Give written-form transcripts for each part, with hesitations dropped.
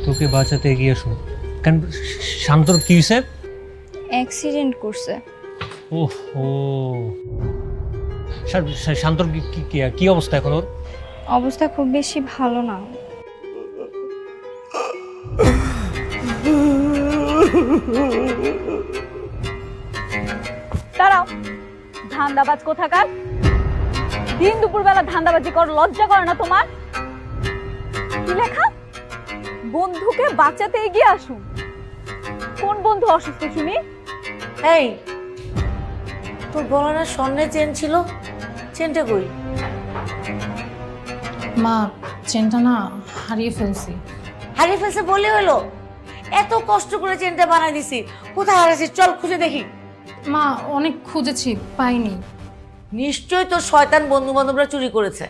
শান্তকে বাঁচাতে এগিয়ে আসুন। কেন শান্তর কি হয়েছে? অ্যাক্সিডেন্ট করছে। ওহো, শান্তর কি অবস্থা এখন ওর? অবস্থা খুব বেশি ভালো না। দাঁড়াও, ধান্দাবাজ কোথাকার! দিন দুপুর বেলা ধান্দাবাজি কর, লজ্জা করে না তোমার? কি লেখা? বন্ধুকে বাঁচাতে এগিয়ে আসুন। কোন বন্ধু অসুস্থ শুনি? এই, তোর গলার স্বর্ণের চেন ছিল, চেনটা কই? মা, চেনটা না হারিয়ে ফেলছি। হারিয়ে ফেলছে বলে হলো? এত কষ্ট করে চেনটা বানাই দিছি, কোথায় হারাইছিস? চল খুঁজে দেখি। মা, অনেক খুঁজেছি, পাইনি। নিশ্চয়ই তোর শয়তান বন্ধু বান্ধবরা চুরি করেছে।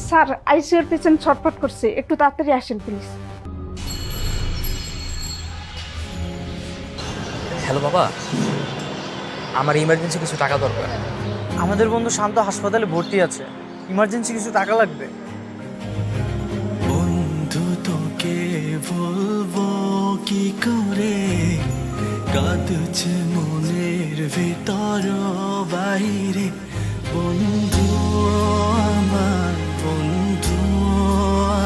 স্যার, আইসিইউর পেছনে ছটফট করছে, একটু তাড়াতাড়ি আসেন প্লিজ। হ্যালো বাবা, আমার ইমার্জেন্সি কিছু টাকা দরকার। আমাদের বন্ধু শান্ত হাসপাতালে ভর্তি আছে, ইমার্জেন্সি কিছু টাকা লাগবে। বন্ধু তোকে বলবো কি করে, কাঁদছে মনের ভিতর বাইরে। বন্ধু আমার, বন্ধু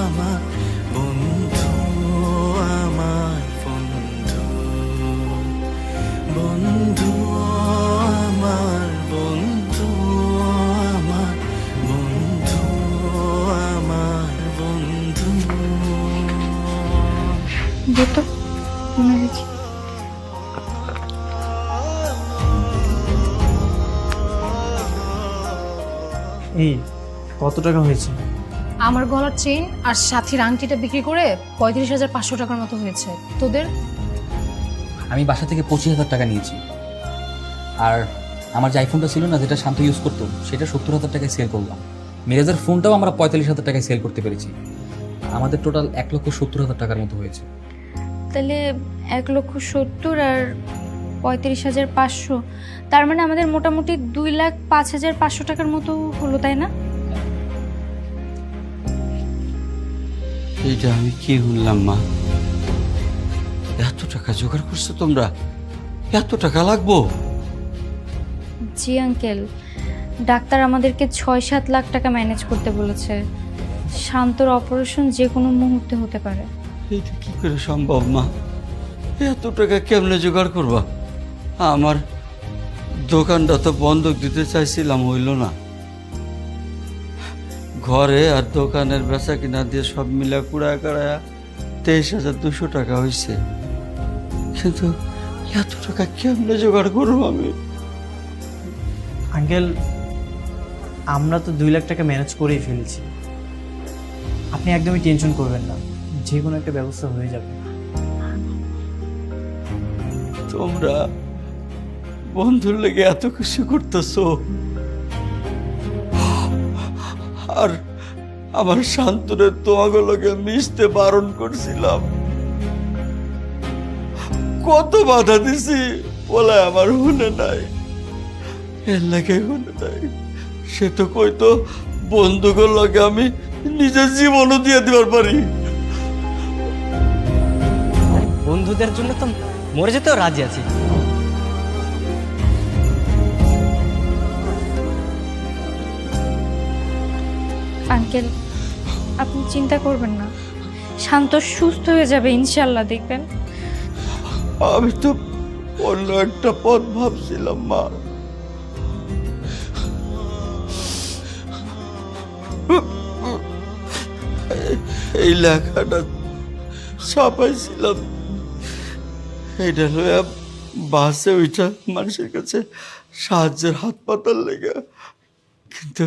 আমার, বন্ধু আমার, বন্ধু, বন্ধু আমার, বন্ধু আমার, বন্ধু আমার, বন্ধু। যেতো মনে হয়েছে। এই কত টাকা হয়েছে? আমার গলার চেইন আর সাথীর আংটিটা বিক্রি করে 35,500 টাকার মতো হয়েছে। তোদের? আমি বাসা থেকে 25,000 টাকা নিয়েছি, আর আমার যে আইফোনটা ছিল না, যেটা শান্ত ইউজ করতো, সেটা 70,000 টাকায় সেল করলাম। মিরাজের ফোনটাও আমরা 45,000 টাকায় সেল করতে পেরেছি। আমাদের টোটাল 1,70,000 টাকার মতো হয়েছে। তাহলে 1,70,000 আর 35,500, তার মানে আমাদের মোটামুটি 2,05,500 টাকার মতো হলো, তাই না? এইটা আমি কি শুনলাম মা? এত টাকা জোগাড় করছো তোমরা? এত টাকা লাগবো? জি আঙ্কেল, ডাক্তার আমাদেরকে 6-7 লাখ টাকা ম্যানেজ করতে বলেছে। শান্তর অপারেশন যে কোনো মুহূর্তে হতে পারে। এইটা কি করে সম্ভব মা? এত টাকা কেমনে জোগাড় করবা? আমার দোকানটা তো বন্ধক দিতে চাইছিলাম, হইল না। ঘরে আর দোকানের বেচা কিনা দিয়ে সব মিলা কুড়ায় কাড়ায়া 23,200 টাকা হয়েছে, কিন্তু এত টাকা কেমনে জোগাড় করবো আমি? আঙ্কেল, আমরা তো 2 লাখ টাকা ম্যানেজ করেই ফেলেছি। আপনি একদমই টেনশন করবেন না, যে কোনো একটা ব্যবস্থা হয়ে যাবে। তোমরা বন্ধুর লেগে এত কিছু করতেছো, আর আমার শান্তরে তোমাগুলোকে মিশতে বারণ করছিলাম, কত বাধা দিছি, বলে আমার হুনে নাই, এর লাগে হুনে নাই। সে তো কইতো বন্ধুগুলোর লগে আমি নিজের জীবনও দিয়ে দিবার পারি। বন্ধুদের জন্য তো মরে যেতেও রাজি আছি। আঙ্কেল, আপনি চিন্তা করবেন না, শান্ত সুস্থ হয়ে যাবে ইনশাল্লাহ, দেখবেন। আমি তো অন্য একটা পথ ভাবছিলাম মা। এই লেখাটা ছাপাইছিলাম, এইটা লইয়া বাসে ওইটা মানুষের কাছে সাহায্যের হাত পাতার লেগে, কিন্তু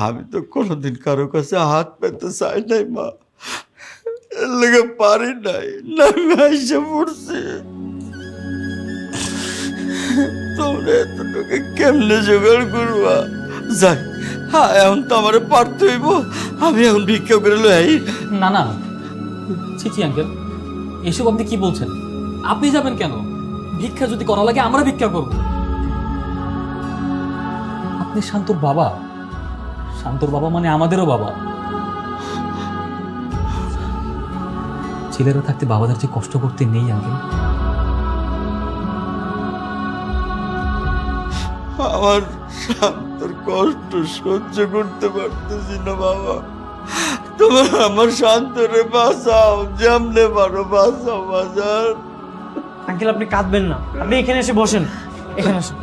আমি তো কোনোদিন কারো কাছে হাত পেতে চাই নাই মা, এর লেগে পারি নাই, না আইসে পড়ছি। তোমরা এতটুকু কেমনে জোগাড় করবা? যাই, হ্যাঁ, এখন তো আমার পারতে হইব, আমি এখন ভিক্ষা করে লই। না না, ছি আঙ্কেল, এসব আপনি কি বলছেন? আপনি যাবেন কেন? ভিক্ষা যদি করা লাগে আমরা ভিক্ষা করব। আপনি শান্তর বাবা, শান্তর বাবা মানে আমাদেরও বাবা। ছেলেরা থাকতে বাবাদের যে কষ্ট করতে নেই আঙ্কেল। আমার শান্তর কষ্ট সহ্য করতে পারতেছি না বাবা। তোমার আমার শান্তরে বাঁচাও, যেমনে পারো বাঁচাও বাজার। আঙ্কেল আপনি কাঁদবেন না, আপনি এখানে এসে বসেন, এখানে আসেন।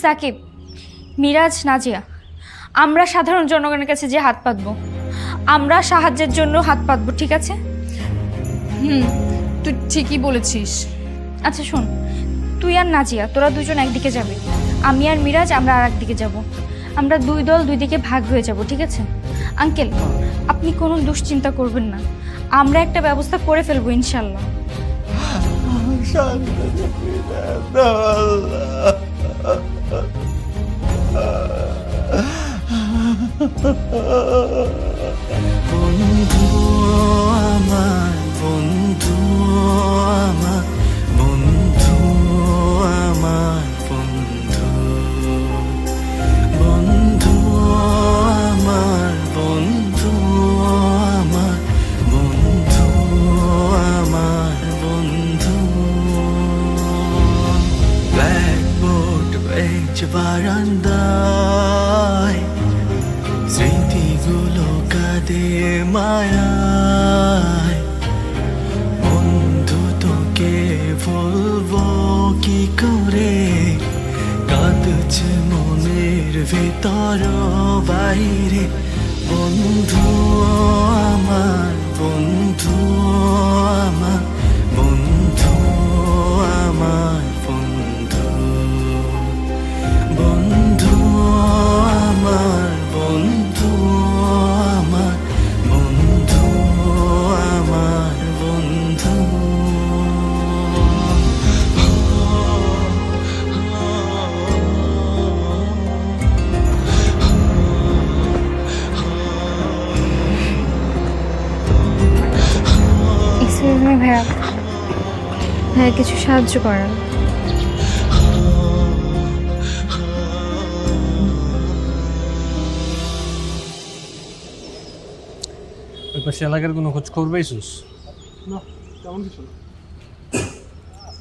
সাকিব, মিরাজ, নাজিয়া, আমরা সাধারণ জনগণের কাছে যে হাত পাতবো, আমরা সাহায্যের জন্য হাত পাতবো, ঠিক আছে? তুই ঠিকই বলেছিস। আচ্ছা শোন, তুই আর নাজিয়া তোরা দুজন একদিকে যাবে, আমি আর মিরাজ আমরা আর একদিকে যাব। আমরা দুই দল দুই দিকে ভাগ হয়ে যাব, ঠিক আছে? আঙ্কেল, আপনি কোনো দুশ্চিন্তা করবেন না, আমরা একটা ব্যবস্থা করে ফেলবো ইনশাল্লাহ। শান্তরে ফিরে দাও আল্লাহ। বন্ধু আমার, বন্ধু আমার, বন্ধু আমার, বন্ধু, বন্ধু আমার, বন্ধু আমার, বন্ধু আমার, বন্ধু। ব্ল্যাকবোর্ড বেঞ্চ বারান্দায় স্মৃতিগুলো কাঁদে মায়ায়। বন্ধু তোকে বলবো কি করে, কাঁদছে মনের ভিতর বাইরে। বন্ধু আমার, বন্ধু আমার, বন্ধু আমার, বন্ধু, বন্ধু আমার, বন্ধু আমার, বন্ধু আমার, বন্ধু। এক্সকিউজ মি ভাইয়া, ভাইয়া কিছু সাহায্য করেন। ওই পাশে এলাকার কোনো খোঁজ খবর পাইছিস? না, তেমন কিছু না।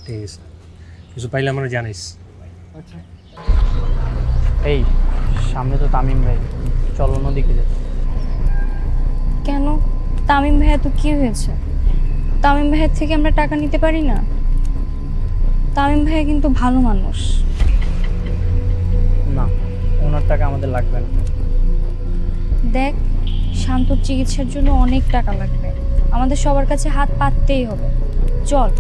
ঠিক আছে, কিছু পাইলে আমরা জানিস। আচ্ছা, এই সামনে তো তামিম ভাই, চলো অন্যদিকে যাই। কেন? তামিম ভাইয়া তো কি হয়েছে? তামিম ভাইয়ের থেকে আমরা টাকা নিতে পারি না? তামিম ভাইয়া কিন্তু ভালো মানুষ। না, ওনার টাকা আমাদের লাগবে না। দেখ, শান্তর চিকিৎসার জন্য অনেক টাকা লাগবে, আমাদের সবার কাছে হাত পাততেই হবে। চল।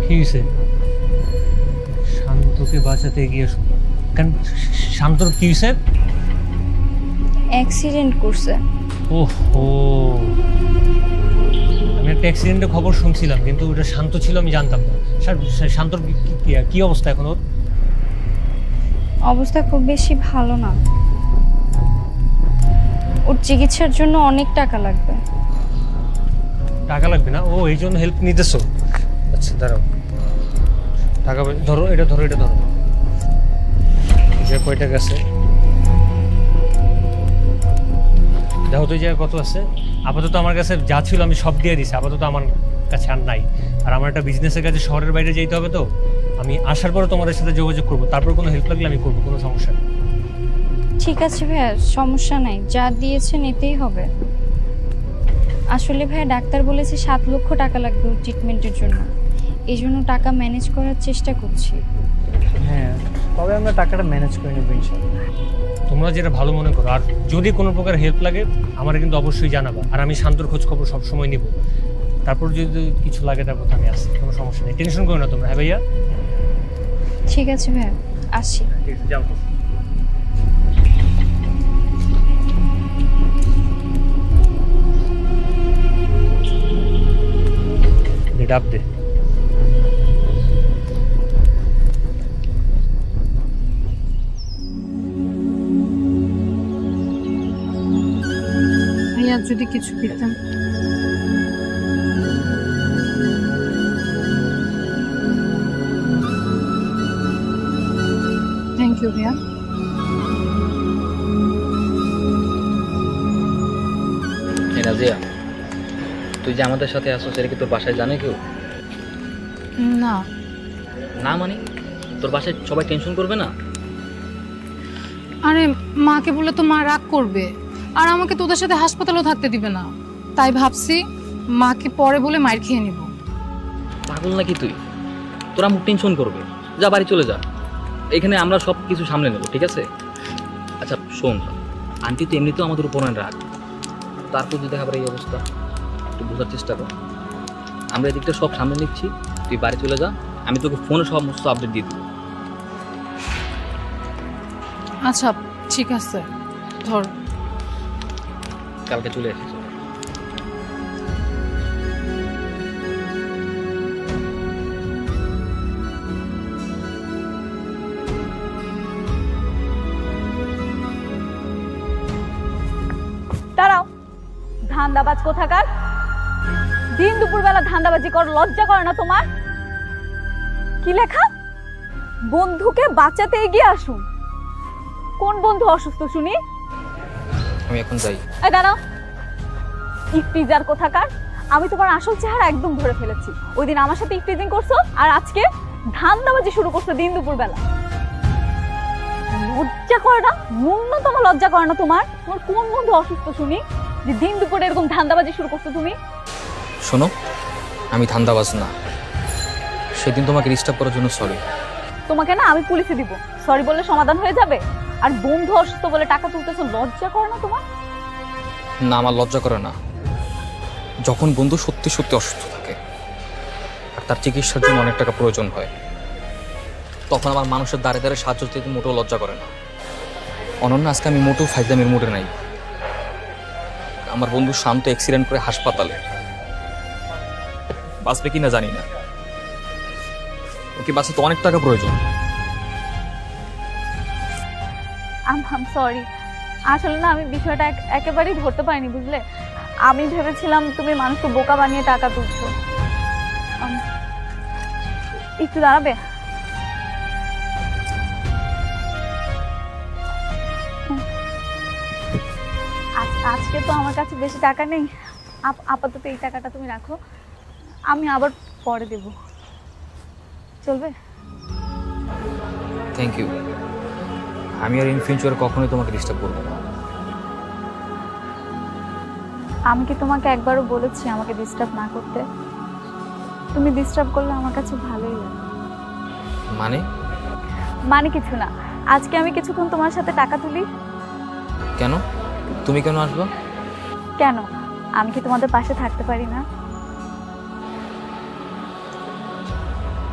কি হয়েছে? শান্তকে বাঁচাতে গিয়ে কেন? শান্তর কি হয়েছে? অ্যাক্সিডেন্ট করছে। ওহো, আমি একটা অ্যাক্সিডেন্টের খবর শুনছিলাম, কিন্তু ওটা শান্ত ছিল আমি জানতাম না। শান্তর কি অবস্থা এখন? ওর অবস্থা খুব বেশি ভালো না, ওর চিকিৎসার জন্য অনেক টাকা লাগবে। টাকা লাগবে না? ও এই জন্য হেল্প নিতেছো? আচ্ছা দাঁড়াও, টাকা ধরো, এটা ধরো, এটা ধরো। যে কয় টাকা আছে দেখো তো, এই জায়গায় কত আছে? আপাতত আমার কাছে যা ছিল আমি সব দিয়ে দিছি, আপাতত আমার কাছে আর নাই। আর আমার একটা বিজনেসের কাছে শহরের বাইরে যেতে হবে, তো আমি আসার পরে তোমাদের সাথে যোগাযোগ করবো, তারপর কোনো হেল্প লাগলে আমি করবো, কোনো সমস্যা নেই। ঠিক আছে ভাইয়া, সমস্যা নাই, যা দিয়েছে নিতেই হবে। আসলে ভাইয়া ডাক্তার বলেছে 7 লক্ষ টাকা লাগবে ওর ট্রিটমেন্টের জন্য, এই জন্য টাকা ম্যানেজ করার চেষ্টা করছি। হ্যাঁ, তবে আমরা টাকাটা ম্যানেজ করে নেবো ইনশাল্লাহ। তোমরা যেটা ভালো মনে করো, আর যদি কোনো প্রকার হেল্প লাগে আমার কিন্তু অবশ্যই জানাবা, আর আমি শান্তর খোঁজ খবর সবসময় নিব। তারপর যদি কিছু লাগে তারপর আমি আসি, কোনো সমস্যা নেই, টেনশন করো না তোমরা। হ্যাঁ ভাইয়া, ঠিক আছে ভাইয়া, আসি। ঠিক আছে, যাও। ডাব দে। যদি কিছু দিতেন। থ্যাংক ইউ ভাইয়া। নাজিয়া, তুই যে আমাদের সাথে আসো সেটা কি তোর বাসায় জানে কেউ? না। না মানে তোর বাসায় সবাই টেনশন করবে না? আরে মাকে বললে তো মা রাগ করবে, আর আমাকে তোদের সাথে হাসপাতালেও থাকতে দিবে না। তাই ভাবছি মাকে পরে বলে মার খেয়ে নিব। পাগল নাকি তুই? তোরা মুখ টেনশন করবে, যা বাড়ি চলে যা, এখানে আমরা সব কিছু সামলে নেব, ঠিক আছে? আচ্ছা শোন, আন্টি তো এমনিতেও আমাদের উপর রাগ, তারপর যদি আবার এই অবস্থা, একটু বোঝার চেষ্টা কর। আমরা এদিকটা সব সামনে নিচ্ছি, তুই বাড়ি চলে যা, আমি তোকে ফোনে সমস্ত আপডেট দিয়ে দেবো। আচ্ছা ঠিক আছে, ধর। কালকে চলে আসিস। দাঁড়াও, ধান্দাবাজ কোথাকার! দিন দুপুরবেলা ধান্দাবাজি কর লজ্জা করে না তোমার? কি লেখা? বন্ধুকে বাঁচাতে এগিয়ে আসুন। কোন বন্ধু অসুস্থ শুনি? আমি এখন যাই। এই দাঁড়াও, ইফতিজার কোথাকার! আমি তোমার আসল চেহারা একদম ধরে ফেলেছি। ওই দিন আমার সাথে ইফতিজিং করছো, আর আজকে ধান্দাবাজি শুরু করছো দিন দুপুরবেলা। লজ্জা করে না? ন্যূনতম লজ্জা করে না তোমার? তোমার কোন বন্ধু অসুস্থ শুনি যে দিন দুপুরে এরকম ধান্দাবাজি শুরু করছো তুমি? শোনো, আমি ধান্দাবাজ না। সেদিন তোমাকে ডিস্টার্ব করার জন্য সরি। তোমাকে না আমি পুলিশে দিব, সরি বললে সমাধান হয়ে যাবে। আর বন্ধু অসুস্থ বলে টাকা তুলতেছো, লজ্জা করে না তোমার? না, আমার লজ্জা করে না। যখন বন্ধু সত্যি সত্যি অসুস্থ থাকে আর তার চিকিৎসার জন্য অনেক টাকা প্রয়োজন হয়, তখন আমার মানুষের দাঁড়ে দাঁড়ে সাহায্য দিতে মোটেও লজ্জা করে না। অনন্য আজকে আমি মোটেও ফাইজলামের মুডে নাই। আমার বন্ধু শান্ত অ্যাক্সিডেন্ট করে হাসপাতালে, বাঁচবে কিনা জানি না। ওকে বাঁচাতে অনেক টাকা প্রয়োজন। আম সরি, আসলে না আমি বিষয়টা একেবারেই ধরতে পারিনি, বুঝলে? আমি ভেবেছিলাম তুমি মানুষকে বোকা বানিয়ে টাকা তুলছো। একটু দাঁড়াবে? আজকে তো আমার কাছে বেশি টাকা নেই, আপাতত এই টাকাটা তুমি রাখো, আমি আবার পরে দেব, চলবে? Thank you. আমি আর ইন ফিউচার কখনোই তোমাকে ডিস্টার্ব করবো না। আমি কি তোমাকে একবারও বলেছি আমাকে ডিস্টার্ব না করতে? তুমি ডিস্টার্ব করলে আমার কাছে ভালোই লাগে। মানে কিছু না, আজকে আমি কিছুক্ষণ তোমার সাথে টাকা তুলি। কেন? তুমি কেন আসবা? কেন? আমি কি তোমাদের পাশে থাকতে পারি না?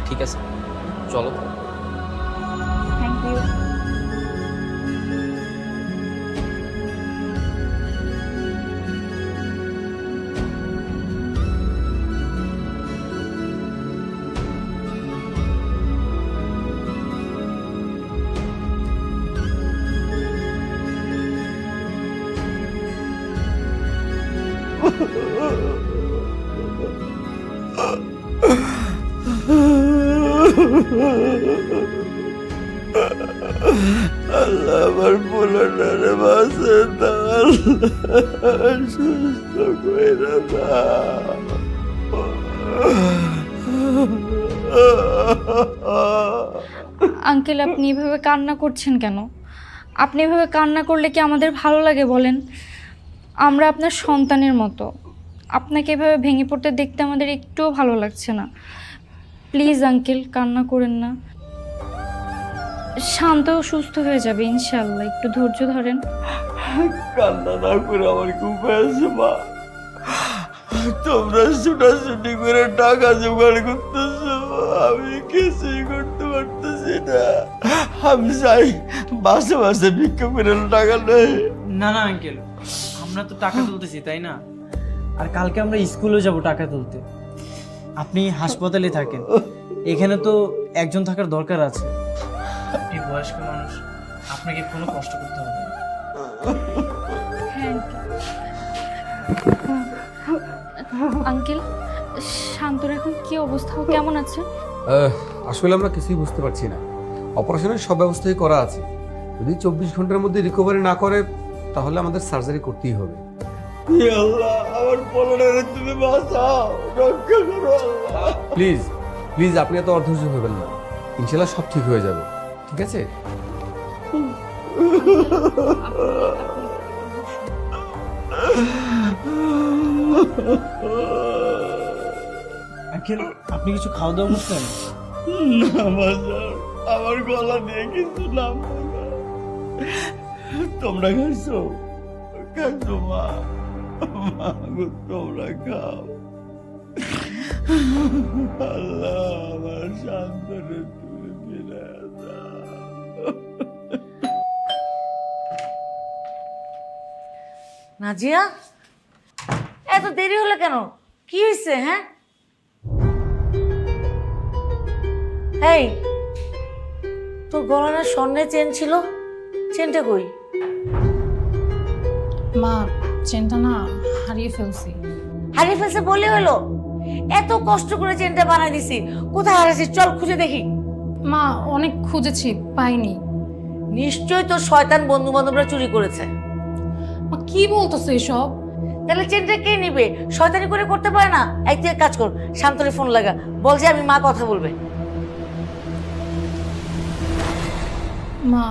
ঠিক আছে, চলো। Thank you. আল্লাহ আমার পোলাটারে বাঁচে দাও, সুস্থ কইরা দাও। আঙ্কেল, আপনি এভাবে কান্না করছেন কেন? আপনি এভাবে কান্না করলে কি আমাদের ভালো লাগে বলেন? আমরা আপনার সন্তানের মতো, আপনাকে এভাবে ভেঙে পড়তে দেখতে আমাদের একটুও ভালো লাগছে না। প্লিজ আঙ্কেল, কান্না করেন না। শান্ত ও সুস্থ হয়ে যাবে ইনশাআল্লাহ, একটু ধৈর্য ধরেন। কান্না না করে আমার কি উপায় আছে মা? তোমরা ছুটাছুটি করে টাকা জোগাড় করতেছো, আমি কিছুই করতে পারতেছি না। আমি চাই বাসে বাসে ভিক্ষা করে টাকা নেই। না না আঙ্কেল, আমরা তো টাকা তুলতেছি তাই না? আর কালকে আমরা স্কুলেও যাব টাকা তুলতে। আপনি হাসপাতালে থাকেন, এখানে তো একজন থাকার দরকার আছে। আপনি বয়স্ক মানুষ, আপনাকে কোনো কষ্ট করতে হবে না। হ্যাঁ, আঙ্কেল, শান্তর এখন কি অবস্থা, ও কেমন আছে? আসলে আমরা কিছুই বুঝতে পারছি না। অপারেশনের সব ব্যবস্থাই করা আছে। যদি 24 ঘন্টার মধ্যে রিকভারি না করে তাহলে আমাদের সার্জারি করতেই হবে। ইয়া আল্লাহ, আমার পোলারে তুমি বাঁচাও, রক্ষা করো আল্লাহ। প্লিজ প্লিজ আপনি এত অধৈর্য হবেন না, ইনশাল্লাহ সব ঠিক হয়ে যাবে। ঠিক আছে? আঙ্কেল, আপনি কিছু খাওয়া দাওয়া করছেন? না বাজার, আমার গলা দিয়ে কিছু নামবে না। তোমরা খাইছো? খাইছো মা? মা গো, তোমরা খাও। আল্লাহ আমার শান্তরে তুমি ফিরে দাও। নাজিয়া, এত দেরি হলো কেন? কি হয়েছে? হ্যাঁ, এই তোর গলায় না স্বর্ণের চেন ছিল, চেনটা কই? মা, চেনটা না হারিয়ে ফেলছি। হারিয়ে ফেলছে বলে হলো? এত কষ্ট করে চেনটা বানাই দিছি, কোথায় হারাইছিস? চল খুঁজে দেখি। মা, অনেক খুঁজেছি, পাইনি। নিশ্চয়ই তোর শয়তান বন্ধু বান্ধবরা চুরি করেছে। মা, কি বলতেছো এসব? তাহলে চেনটা কে নিবে? শয়তানি করে করতে পারে না? তুই এক কাজ কর, শান্তরে ফোন লাগা, বল যে আমি মা কথা বলবে। মা,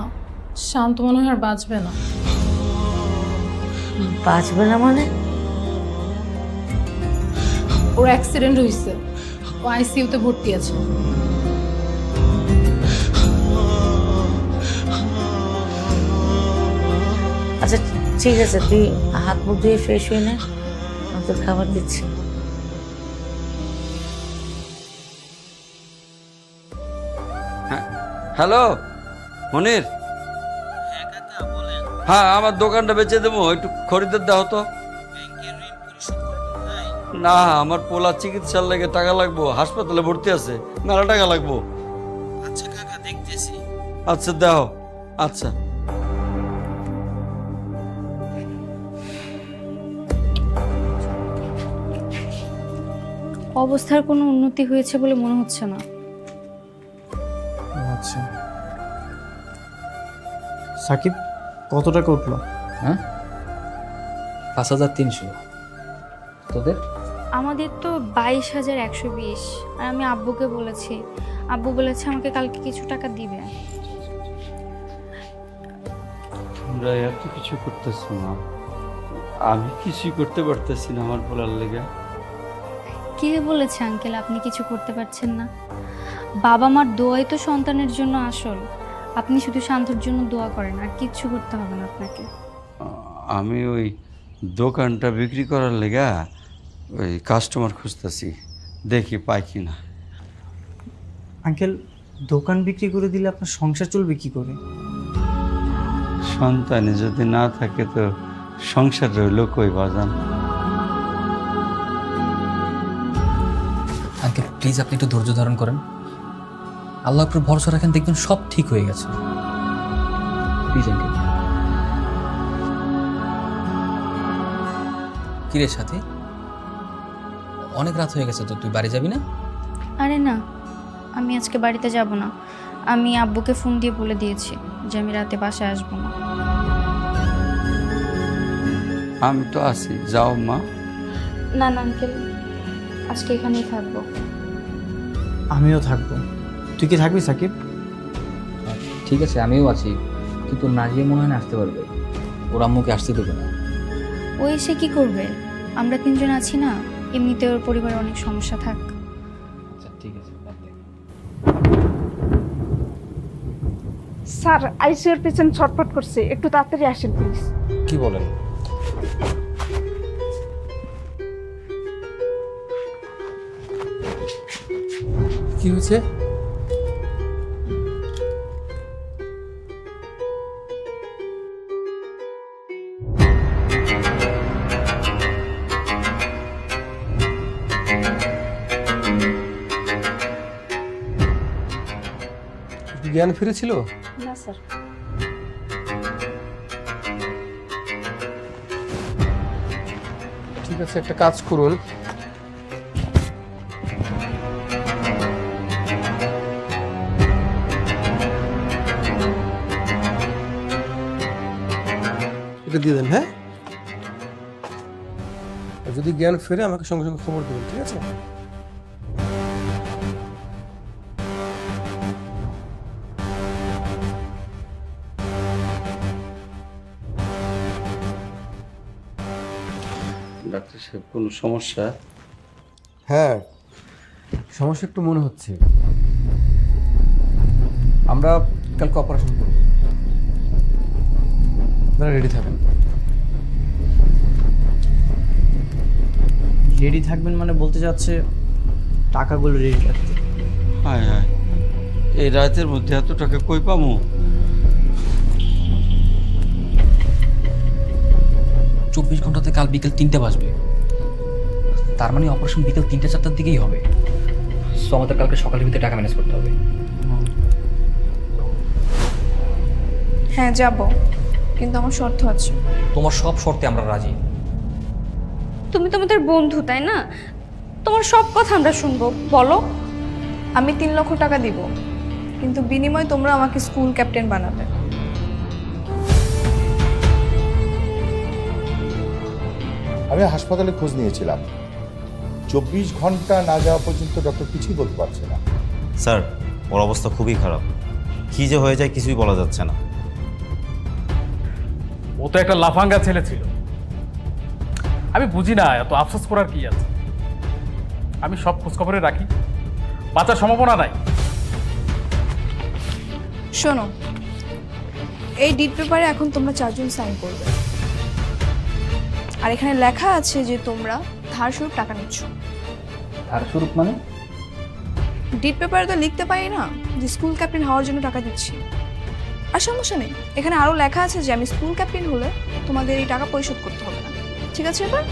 শান্ত মনে হয় আর বাঁচবে না। বাঁচবে না মানে? ওর অ্যাক্সিডেন্ট হয়েছে, ও আইসিইউতে ভর্তি আছে। আচ্ছা ঠিক আছে, তুই হাত মুখ ধুয়ে ফ্রেশ হয়ে নে, আমি তোর খাবার দিচ্ছি। হ্যালো মনির। হ্যাঁ, আমার দোকানটা বেচে দেবো, একটু খরিদ্দার দাও তো। না, আমার পোলা চিকিৎসার লেগে টাকা লাগবো, হাসপাতালে ভর্তি আছে, মেলা টাকা লাগবো। আচ্ছা কাকা, দেখতেছি। আচ্ছা দাও। আচ্ছা অবস্থার কোনো উন্নতি হয়েছে বলে মনে হচ্ছে না। আচ্ছা সাকিব, কত টাকা উঠলো? হ্যাঁ, 5300। তোদের? আমাদের তো 22,120। আর আমি আব্বুকে বলেছি, আব্বু বলেছে আমাকে কালকে কিছু টাকা দিবে। তোমরা এত কিছু করতেছো না, আমি কিছুই করতে পারতেছি না আমার পোলার লেগে। কে বলেছে আঙ্কেল আপনি কিছু করতে পারছেন না? বাবা মার দোয়াই তো সন্তানের জন্য আসল। আপনি শুধু শান্তর জন্য দোয়া করেন, আর কিচ্ছু করতে হবে না আপনাকে। আমি ওই দোকানটা বিক্রি করার লেগা ওই কাস্টমার খুঁজতেছি, দেখি পাই কি না। আঙ্কেল, দোকান বিক্রি করে দিলে আপনার সংসার চলবে কি করে? সন্তানে যদি না থাকে তো সংসার রইল কই বাজান। আঙ্কেল প্লিজ আপনি একটু ধৈর্য ধারণ করেন, আল্লাহর উপর ভরসা রাখেন, দেখবেন সব ঠিক হয়ে গেছে। Please uncle. কিরে সাথী, অনেক রাত হয়ে গেছে তো, তুই বাড়ি যাবি না? আরে না, আমি আজকে বাড়িতে যাব না। আমি আব্বুকে ফোন দিয়ে বলে দিয়েছি যে আমি রাতে বাসায় আসবো না। আমি তো আছি, যাও মা। না না আঙ্কেল, আজকে এখানেই থাকবো। আমিও থাকবো। তুই কি থাকবি সাকিব? ঠিক আছে, আমিও আছি, কিন্তু নাজিয়া মনে হয় না আসতে পারবে, ওর আম্মুকে আসতে দেবে না। ও এসে কি করবে? আমরা তিনজন আছি না, এমনিতে ওর পরিবারে অনেক সমস্যা থাক। আচ্ছা ঠিক আছে। স্যার, আইসিইউর পেশেন্ট ছটফট করছে, একটু তাড়াতাড়ি আসেন প্লিজ। কি বলেন? কি হয়েছে? জ্ঞান ফিরেছিল? না স্যার। আছে, একটা কাজ করুন, এটা দিয়ে দেন। হ্যাঁ, যদি জ্ঞান ফেরে আমাকে সঙ্গে সঙ্গে খবর দেবেন, ঠিক আছে? ডাক্তার সাহেব, কোনো সমস্যা? হ্যাঁ, সমস্যা একটু মনে হচ্ছে। আমরা কালকে অপারেশন করব, আপনারা রেডি থাকেন। রেডি থাকবেন মানে বলতে যাচ্ছে টাকাগুলো রেডি রাখতে। হায় হায়, এই রাতের মধ্যে এত টাকা কই পামু? 24 ঘন্টাতে কাল বিকেল 3টে বাজবে, তার মানে অপারেশন বিকেল 3-4টার দিকেই হবে। সো আমাদের কালকে সকালের ভিতরে টাকা ম্যানেজ করতে হবে। হ্যাঁ যাব, কিন্তু আমার শর্ত আছে। তোমার সব শর্তে আমরা রাজি। তুমি তো আমাদের বন্ধু, তাই না? তোমার সব কথা আমরা শুনবো, বলো। আমি 3 লক্ষ টাকা দিব, কিন্তু বিনিময়ে তোমরা আমাকে স্কুল ক্যাপ্টেন বানাবে। আমি হাসপাতালে খোঁজ নিয়েছিলাম, 24 ঘন্টা না যাওয়া পর্যন্ত ডক্টর কিছুই বলতে পারছে না। স্যার, ওর অবস্থা খুবই খারাপ, কি যে হয়ে যায় কিছুই বলা যাচ্ছে না। ও তো একটা লাফাঙ্গা ছেলে ছিল, আমি বুঝি না এত আফসোস করার কি আছে। আমি সব খোঁজখবরে রাখি, বাঁচার সম্ভাবনা নাই। শোনো, এই ডিড পেপারে এখন তোমরা 4 জন সাইন করবে, আর এখানে লেখা আছে যে তোমরা ধার স্বরূপ টাকা নিচ্ছ। ধার স্বরূপ মানে? ডিড পেপারে তো লিখতে পারি না যে স্কুল ক্যাপ্টেন হওয়ার জন্য টাকা দিচ্ছি। আর সমস্যা নেই, এখানে আরো লেখা আছে যে আমি স্কুল ক্যাপ্টেন হলে তোমাদের এই টাকা পরিশোধ করতে হবে না। ঠিক আছে এবার?